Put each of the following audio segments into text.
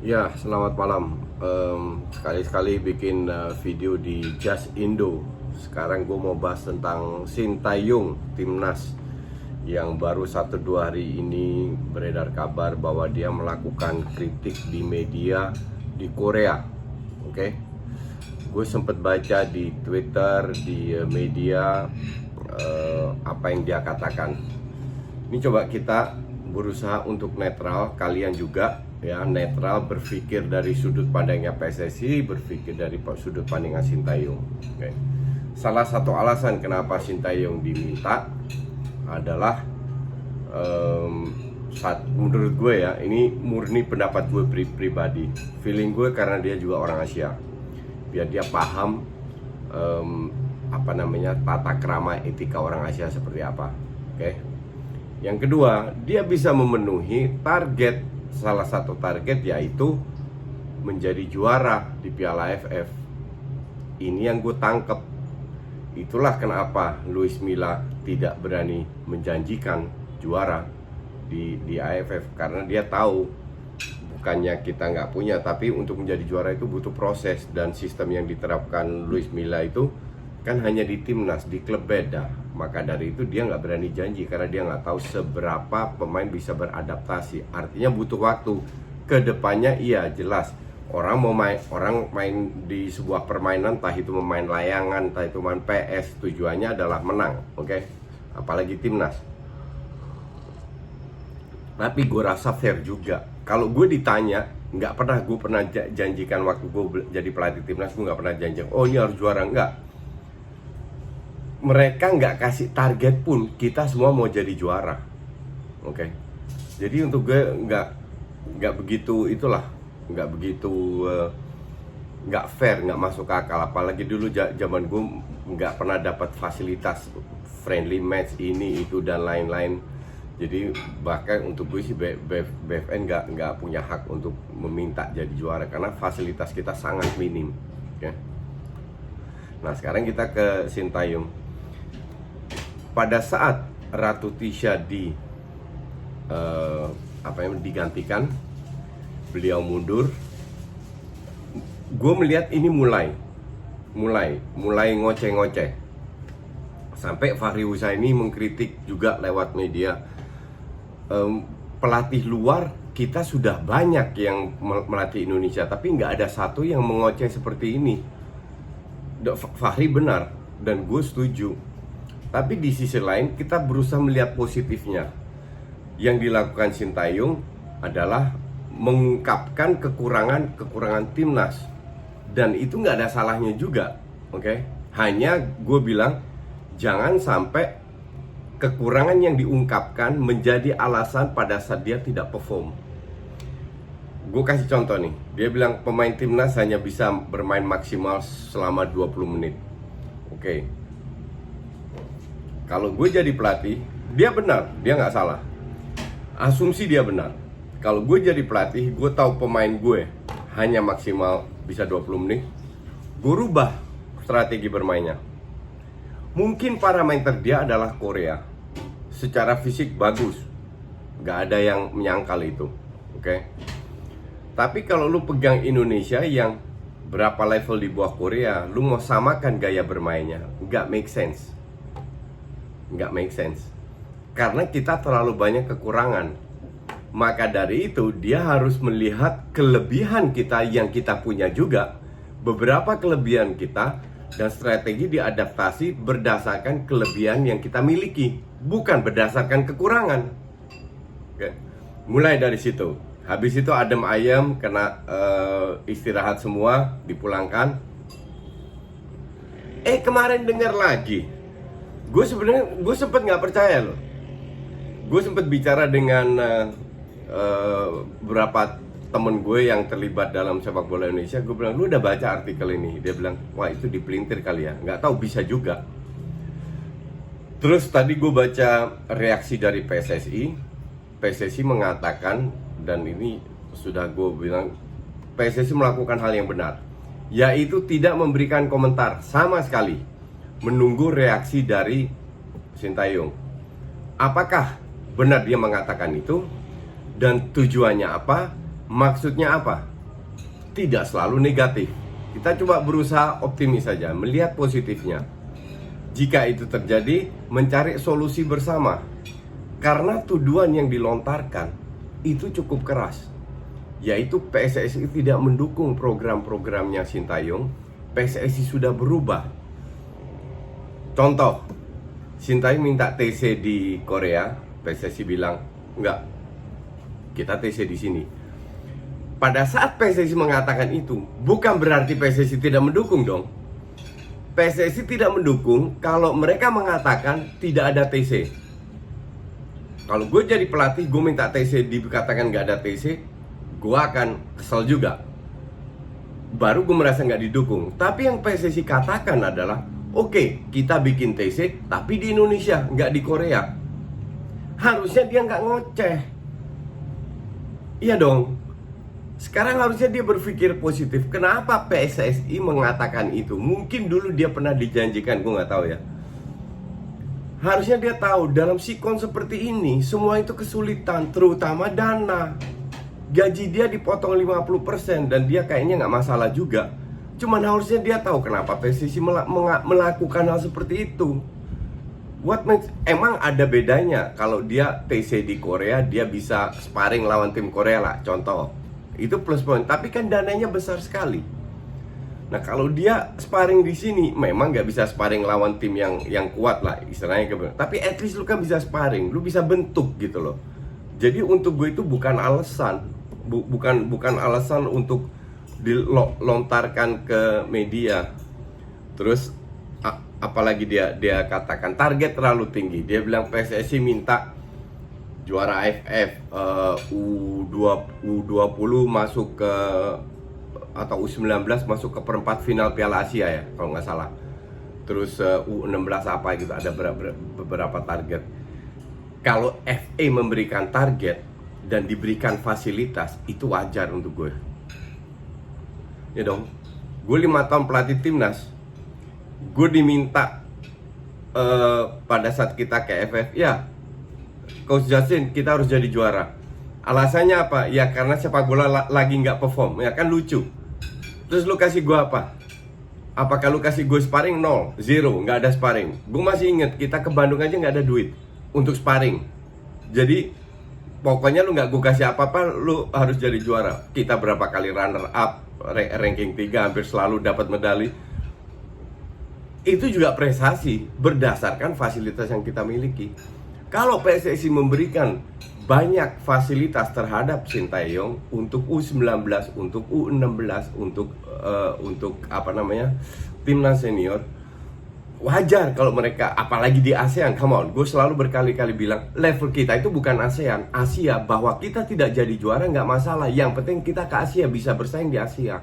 Ya, selamat malam. Sekali-sekali bikin video di Just Indo. Sekarang gue mau bahas tentang Sintayong, timnas yang baru 1-2 hari ini beredar kabar bahwa dia melakukan kritik di media di Korea. Oke, gue sempet baca di Twitter, di media apa yang dia katakan. Ini coba kita berusaha untuk netral, kalian juga ya netral, berpikir dari sudut pandangnya PSSI, berpikir dari sudut pandangnya Sintayong. Oke. Salah satu alasan kenapa Sintayong diminta adalah menurut gue ya, ini murni pendapat gue pribadi, feeling gue, karena dia juga orang Asia, biar dia paham tata krama etika orang Asia seperti apa. Oke. Yang kedua, dia bisa memenuhi target, salah satu target yaitu menjadi juara di Piala AFF. Ini yang gue tangkep. Itulah kenapa Luis Milla tidak berani menjanjikan juara di AFF, karena dia tahu bukannya kita nggak punya, tapi untuk menjadi juara itu butuh proses, dan sistem yang diterapkan Luis Milla itu kan hanya di timnas, di klub beda. Maka dari itu dia nggak berani janji, karena dia nggak tahu seberapa pemain bisa beradaptasi. Artinya butuh waktu. Kedepannya iya jelas, orang main di sebuah permainan, entah itu main layangan, entah itu main PS, tujuannya adalah menang. Oke. Apalagi timnas. Tapi gue rasa fair juga, kalau gue ditanya, nggak pernah gue janjikan waktu gue jadi pelatih timnas, gue nggak pernah janji, oh ini harus juara, nggak. Mereka nggak kasih target pun, kita semua mau jadi juara. Oke. Jadi untuk gue nggak begitu, itulah nggak begitu, nggak fair, nggak masuk akal. Apalagi dulu zaman gue nggak pernah dapat fasilitas friendly match ini itu dan lain-lain. Jadi bahkan untuk gue sih BFN nggak punya hak untuk meminta jadi juara, karena fasilitas kita sangat minim. Oke. Nah sekarang kita ke Sintayong. Pada saat Ratu Tisha digantikan, beliau mundur, gue melihat ini mulai ngoceh-ngoceh. Sampai Fahri Husaini mengkritik juga lewat media, pelatih luar kita sudah banyak yang melatih Indonesia, tapi nggak ada satu yang mengoceh seperti ini. Fahri benar dan gue setuju. Tapi di sisi lain kita berusaha melihat positifnya. Yang dilakukan Sintayong adalah mengungkapkan kekurangan timnas, dan itu nggak ada salahnya juga. Oke. Hanya gue bilang jangan sampai kekurangan yang diungkapkan menjadi alasan pada saat dia tidak perform. Gue kasih contoh nih, dia bilang pemain timnas hanya bisa bermain maksimal selama 20 menit. Oke. Kalau gue jadi pelatih, dia benar, dia nggak salah. Asumsi dia benar. Kalau gue jadi pelatih, gue tahu pemain gue hanya maksimal bisa 20 menit, gue rubah strategi bermainnya. Mungkin parameter dia adalah Korea, secara fisik bagus, nggak ada yang menyangkal itu. Oke. Tapi kalau lu pegang Indonesia yang berapa level di bawah Korea, lu mau samakan gaya bermainnya, nggak make sense. Nggak make sense, karena kita terlalu banyak kekurangan. Maka dari itu dia harus melihat kelebihan kita yang kita punya juga, beberapa kelebihan kita, dan strategi diadaptasi berdasarkan kelebihan yang kita miliki, bukan berdasarkan kekurangan. Oke. Mulai dari situ. Habis itu adem ayem, kena istirahat semua, dipulangkan. Kemarin dengar lagi, gue sempet nggak percaya loh. Gue sempet bicara dengan beberapa temen gue yang terlibat dalam sepak bola Indonesia. Gue bilang, lu udah baca artikel ini? Dia bilang, wah itu dipelintir kali ya. Nggak tahu, bisa juga. Terus tadi gue baca reaksi dari PSSI. PSSI mengatakan, dan ini sudah gue bilang, PSSI melakukan hal yang benar, yaitu tidak memberikan komentar sama sekali, menunggu reaksi dari Sintayong. Apakah benar dia mengatakan itu, dan tujuannya apa, Maksudnya apa? Tidak selalu negatif. Kita coba berusaha optimis saja, melihat positifnya. Jika itu terjadi, mencari solusi bersama. Karena tuduhan yang dilontarkan itu cukup keras, yaitu PSSI tidak mendukung program-programnya Sintayong. PSSI sudah berubah. Contoh, Sintayong minta TC di Korea, PSSI bilang, enggak, kita TC di sini. Pada saat PSSI mengatakan itu, bukan berarti PSSI tidak mendukung dong. PSSI tidak mendukung kalau mereka mengatakan tidak ada TC. Kalau gue jadi pelatih, gue minta TC, dikatakan nggak ada TC, gue akan kesel juga. Baru gue merasa nggak didukung. Tapi yang PSSI katakan adalah, oke, kita bikin TC, tapi di Indonesia, nggak di Korea. Harusnya dia nggak ngoceh. Iya dong. Sekarang harusnya dia berpikir positif. Kenapa PSSI mengatakan itu? Mungkin dulu dia pernah dijanjikan, gue nggak tahu ya. Harusnya dia tahu dalam sikon seperti ini semua itu kesulitan, terutama dana. Gaji dia dipotong 50% dan dia kayaknya nggak masalah juga. Cuman harusnya dia tahu kenapa PSSI melakukan hal seperti itu. Emang ada bedanya kalau dia TC di Korea, dia bisa sparring lawan tim Korea lah, contoh. Itu plus point, tapi kan dananya besar sekali. Nah, kalau dia sparring di sini, memang nggak bisa sparring lawan tim yang kuat lah, istilahnya. Tapi at least lu kan bisa sparring, lu bisa bentuk gitu loh. Jadi untuk gue itu bukan alasan, bukan alasan untuk dilontarkan ke media. Terus apalagi dia katakan target terlalu tinggi. Dia bilang PSSI minta juara AFF, U20 masuk ke, atau U19 masuk ke perempat final Piala Asia ya, kalau nggak salah. Terus U16 apa gitu, ada beberapa target. Kalau FA memberikan target dan diberikan fasilitas, itu wajar untuk gue. Ya dong, gue 5 tahun pelatih timnas, gue diminta pada saat kita ke FF, ya Coach Justin, kita harus jadi juara. Alasannya apa? Ya karena sepak bola lagi nggak perform, ya kan lucu. Terus lu kasih gue apa? Apakah lu kasih gue sparring? 0, 0, nggak ada sparring. Gue masih inget, kita ke Bandung aja nggak ada duit untuk sparring. Jadi pokoknya lu nggak gue kasih apa-apa, lu harus jadi juara. Kita berapa kali runner up, ranking 3, hampir selalu dapat medali. Itu juga prestasi berdasarkan fasilitas yang kita miliki. Kalau PSSI memberikan banyak fasilitas terhadap Sintayong untuk U19, untuk U16, untuk timnas senior, wajar kalau mereka, apalagi di ASEAN. Come on, gue selalu berkali-kali bilang level kita itu bukan ASEAN, Asia. Bahwa kita tidak jadi juara nggak masalah, yang penting kita ke Asia, bisa bersaing di Asia.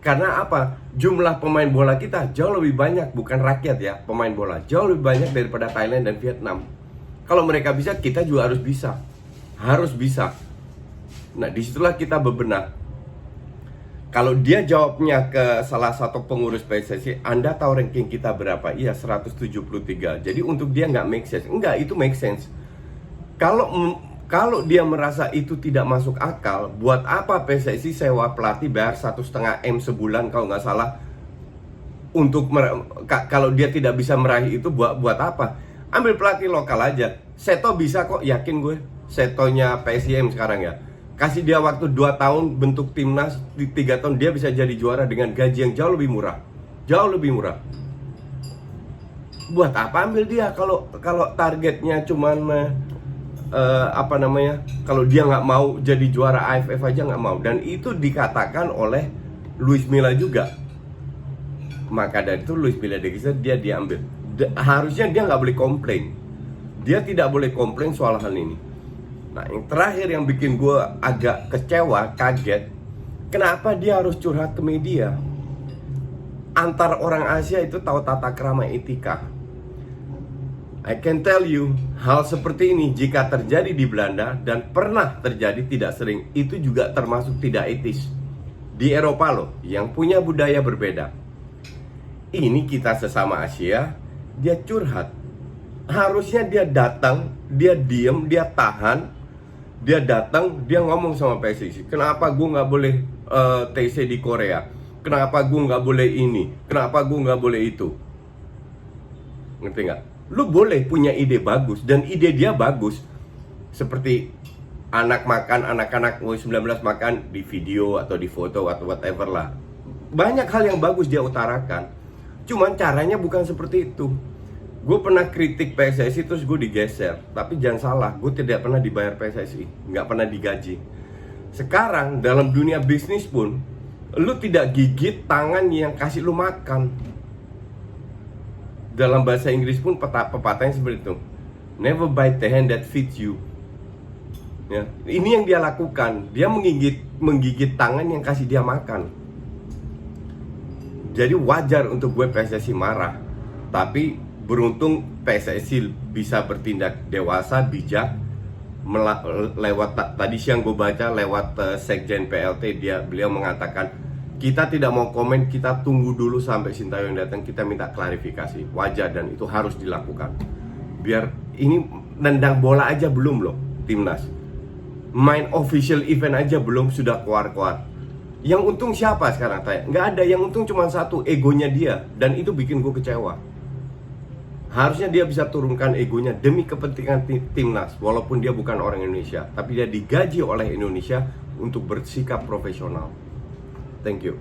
Karena apa? Jumlah pemain bola kita jauh lebih banyak, bukan rakyat ya, pemain bola jauh lebih banyak daripada Thailand dan Vietnam. Kalau mereka bisa, kita juga harus bisa. Harus bisa. Nah, disitulah kita bebenah. Kalau dia jawabnya ke salah satu pengurus PSSI, Anda tahu ranking kita berapa? Iya, 173. Jadi untuk dia nggak make sense. Enggak, itu make sense. Kalau dia merasa itu tidak masuk akal, buat apa PSSI sewa pelatih bayar 1,5 M sebulan kalau nggak salah? Kalau dia tidak bisa meraih itu, buat apa? Ambil pelatih lokal aja. Seto bisa kok, yakin gue. Setonya PSIM sekarang ya. Kasih dia waktu 2 tahun bentuk timnas, di 3 tahun dia bisa jadi juara dengan gaji yang jauh lebih murah. Jauh lebih murah. Buat apa ambil dia kalau targetnya cuman kalau dia nggak mau jadi juara AFF aja nggak mau. Dan itu dikatakan oleh Luis Milla juga. Maka dari itu Luis Milla dia diambil. Harusnya dia nggak boleh komplain. Dia tidak boleh komplain soal hal ini. Nah, yang terakhir yang bikin gue agak kecewa, kaget, kenapa dia harus curhat ke media? Antar orang Asia itu tahu tata krama etika. I can tell you, hal seperti ini jika terjadi di Belanda dan pernah terjadi, tidak sering, itu juga termasuk tidak etis. Di Eropa loh, yang punya budaya berbeda. Ini kita sesama Asia, dia curhat. Harusnya dia datang, dia diem, dia tahan, dia datang, dia ngomong sama PSSI, kenapa gue nggak boleh TC di Korea, kenapa gue nggak boleh ini, kenapa gue nggak boleh itu. Ngerti nggak? Lu boleh punya ide bagus, dan ide dia bagus, seperti anak-anak U19 makan di video atau di foto atau whatever lah. Banyak hal yang bagus dia utarakan, cuman caranya bukan seperti itu. Gue pernah kritik PSSI terus gue digeser. Tapi jangan salah, gue tidak pernah dibayar PSSI, nggak pernah digaji. Sekarang dalam dunia bisnis pun, lu tidak gigit tangan yang kasih lu makan. Dalam bahasa Inggris pun pepatahnya seperti itu, never bite the hand that feeds you. Ya, ini yang dia lakukan. Dia menggigit tangan yang kasih dia makan. Jadi wajar untuk gue PSSI marah. Tapi beruntung PSSI bisa bertindak dewasa, bijak. Lewat tadi siang gue baca lewat Sekjen PLT, beliau mengatakan kita tidak mau komen, kita tunggu dulu sampai Sintayong datang, kita minta klarifikasi. Wajar dan itu harus dilakukan. Biar ini nendang bola aja belum loh timnas, main official event aja belum sudah keluar. Yang untung siapa sekarang tanya? Nggak ada, yang untung cuma satu, egonya dia. Dan itu bikin gue kecewa. Harusnya dia bisa turunkan egonya demi kepentingan timnas, walaupun dia bukan orang Indonesia, tapi dia digaji oleh Indonesia untuk bersikap profesional. Thank you.